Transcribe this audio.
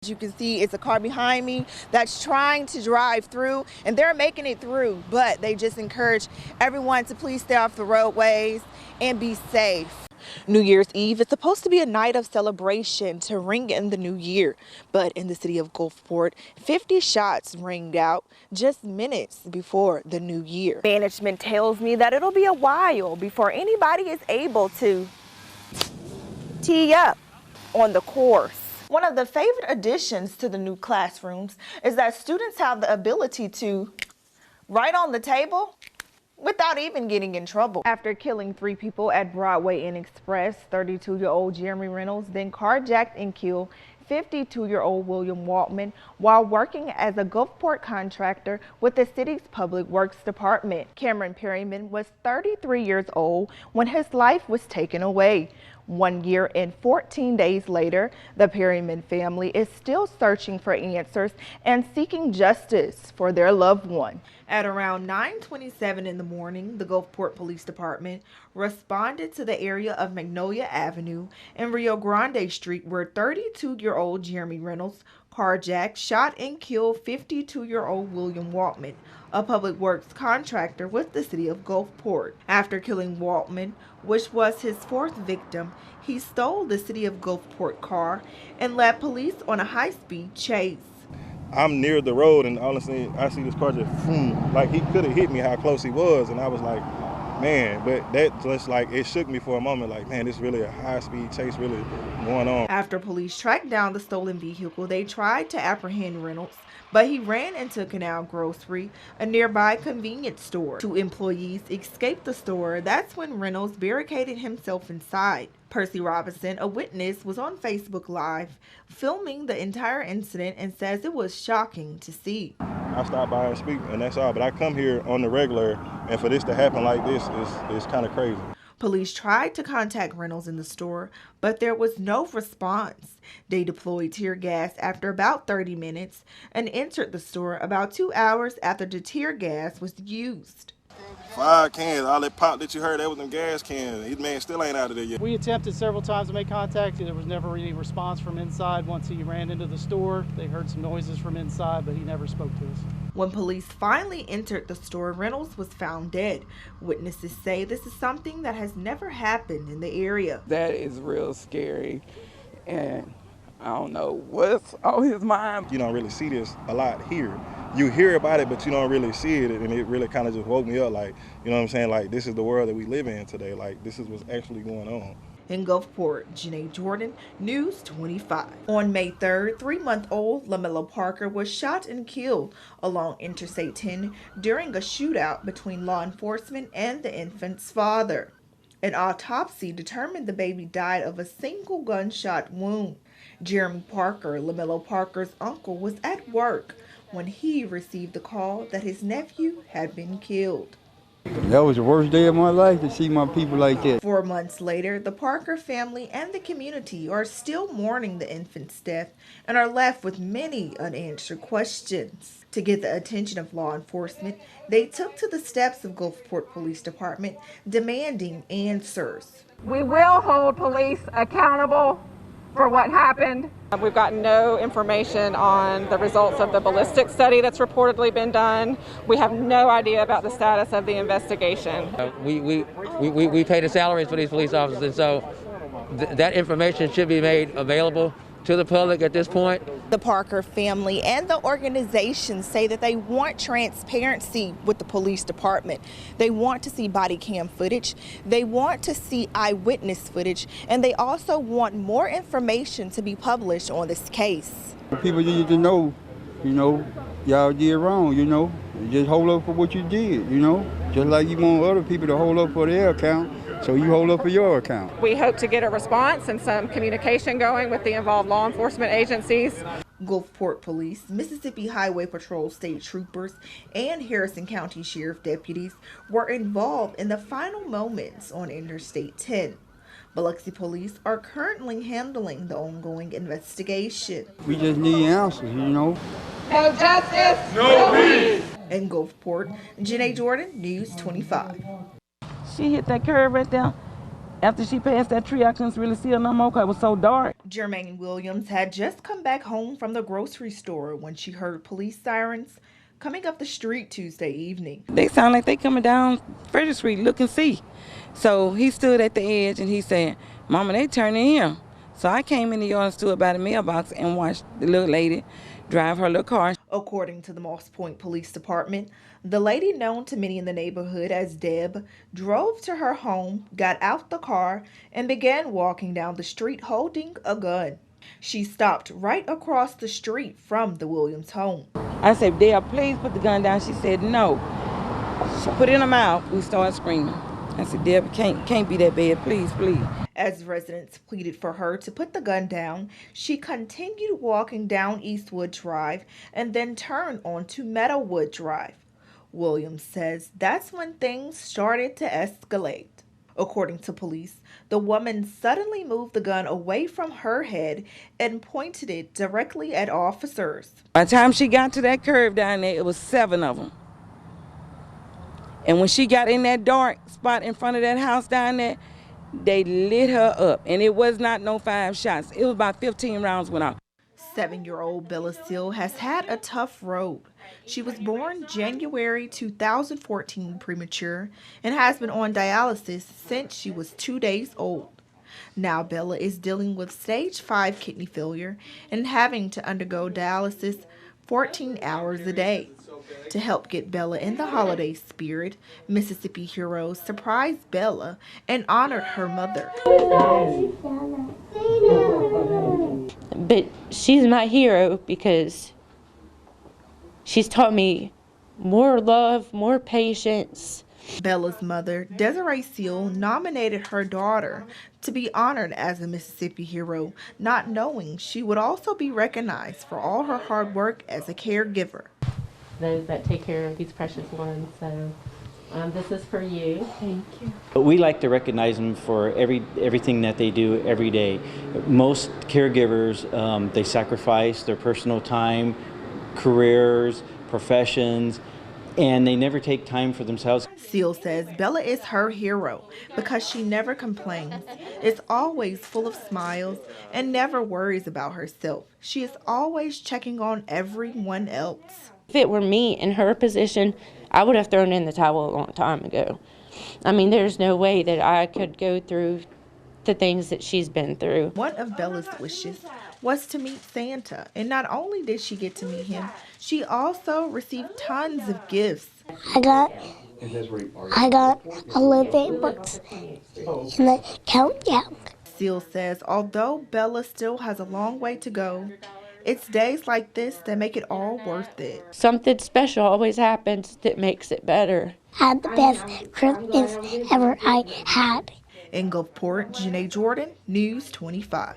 As you can see, it's a car behind me that's trying to drive through, and they're making it through, but they just encourage everyone to please stay off the roadways and be safe. New Year's Eve is supposed to be a night of celebration to ring in the new year, but in the city of Gulfport, 50 shots rang out just minutes before the new year. Management tells me that it'll be a while before anybody is able to tee up on the course. One of the favorite additions to the new classrooms is that students have the ability to write on the table without even getting in trouble. After killing 3 people at Broadway and Express, 32-year-old Jeremy Reynolds then carjacked and killed 52-year-old William Waltman while working as a Gulfport contractor with the city's Public Works Department. Cameron Perryman was 33 years old when his life was taken away. 1 year and 14 days later, the Perryman family is still searching for answers and seeking justice for their loved one. At around 9:27 in the morning, the Gulfport Police Department responded to the area of Magnolia Avenue and Rio Grande Street where 32-year-old Jeremy Reynolds carjacked, shot, and killed 52-year-old William Waltman, a public works contractor with the city of Gulfport. After killing Waltman, which was his 4th victim, he stole the city of Gulfport car and led police on a high-speed chase. I'm near the road, and honestly, I see this car just like he could have hit me how close he was, and I was like, man, but that just like it shook me for a moment, like, man, this is really a high-speed chase really going on. After police tracked down the stolen vehicle, they tried to apprehend Reynolds, but he ran into Canal Grocery, a nearby convenience store. 2 employees escaped the store. That's when Reynolds barricaded himself inside. Percy Robinson, a witness, was on Facebook Live filming the entire incident and says it was shocking to see. I stopped by and speak, and that's all, but I come here on the regular, and for this to happen like this is kind of crazy. Police tried to contact Reynolds in the store, but there was no response. They deployed tear gas after about 30 minutes and entered the store about 2 hours after the tear gas was used. 5 cans, all that pop that you heard, that was them gas cans. His man still ain't out of there yet. We attempted several times to make contact. There was never any response from inside. Once he ran into the store, they heard some noises from inside, but he never spoke to us. When police finally entered the store, Reynolds was found dead. Witnesses say this is something that has never happened in the area. That is real scary, and I don't know what's on his mind. You don't really see this a lot here. You hear about it, but you don't really see it, and it really kind of just woke me up, like, you know what I'm saying, like, this is the world that we live in today, like, this is what's actually going on. In Gulfport, Janae Jordan, News 25. On May 3rd, 3-month-old LaMelo Parker was shot and killed along Interstate 10 during a shootout between law enforcement and the infant's father. An autopsy determined the baby died of a single gunshot wound. Jeremy Parker, LaMelo Parker's uncle, was at work when he received the call that his nephew had been killed. That was the worst day of my life to see my people like that. 4 months later, the Parker family and the community are still mourning the infant's death and are left with many unanswered questions. To get the attention of law enforcement, they took to the steps of Gulfport Police Department demanding answers. We will hold police accountable for what happened. We've gotten no information on the results of the ballistic study that's reportedly been done. We have no idea about the status of the investigation. We pay the salaries for these police officers, and so that information should be made available to the public at this point. The Parker family and the organization say that they want transparency with the police department. They want to see body cam footage. They want to see eyewitness footage. And they also want more information to be published on this case. People need to know, y'all did wrong, Just hold up for what you did, Just like you want other people to hold up for their account. So you hold up for your account. We hope to get a response and some communication going with the involved law enforcement agencies. Gulfport Police, Mississippi Highway Patrol state troopers, and Harrison County Sheriff deputies were involved in the final moments on Interstate 10. Biloxi police are currently handling the ongoing investigation. We just need answers, No justice, no peace. In Gulfport, Janae Jordan, News 25. She hit that curb right there, After she passed that tree, I couldn't really see her no more because it was so dark. Jermaine Williams had just come back home from the grocery store when she heard police sirens coming up the street Tuesday evening. They sound like they coming down Frederick Street, look and see. So he stood at the edge and he said, "Mama, they turning here." So I came in the yard and stood by the mailbox and watched the little lady drive her little car. According to the Moss Point Police Department, the lady known to many in the neighborhood as Deb drove to her home, got out the car, and began walking down the street holding a gun. She stopped right across the street from the Williams home. I said, "Deb, please put the gun down." She said, "No." She put it in her mouth. We started screaming. I said, "Deb, it can't be that bad. Please, please." As residents pleaded for her to put the gun down, she continued walking down Eastwood Drive and then turned onto Meadowwood Drive. Williams says that's when things started to escalate. According to police, the woman suddenly moved the gun away from her head and pointed it directly at officers. By the time she got to that curve down there, it was 7 of them. And when she got in that dark spot in front of that house down there, they lit her up. And it was not no 5 shots. It was about 15 rounds went off. 7-year-old Bella Seal has had a tough road. She was born January 2014 premature and has been on dialysis since she was 2 days old. Now Bella is dealing with stage 5 kidney failure and having to undergo dialysis 14 hours a day. To help get Bella in the holiday spirit, Mississippi Heroes surprised Bella and honored her mother. But she's my hero because she's taught me more love, more patience. Bella's mother, Desiree Seal, nominated her daughter to be honored as a Mississippi Hero, not knowing she would also be recognized for all her hard work as a caregiver. Those that take care of these precious ones. So this is for you. Thank you. But we like to recognize them for everything that they do every day. Most caregivers, they sacrifice their personal time, careers, professions, and they never take time for themselves. Seal says Bella is her hero because she never complains, is always full of smiles, and never worries about herself. She is always checking on everyone else. If it were me in her position, I would have thrown in the towel a long time ago. I mean, there's no way that I could go through the things that she's been through. One of Bella's wishes was to meet Santa, and not only did she get to meet him, she also received tons of gifts. I got a little books and a countdown. Seal says although Bella still has a long way to go, it's days like this that make it all worth it. Something special always happens that makes it better. I had the best Christmas ever I had. In Gulfport, Janae Jordan, News 25.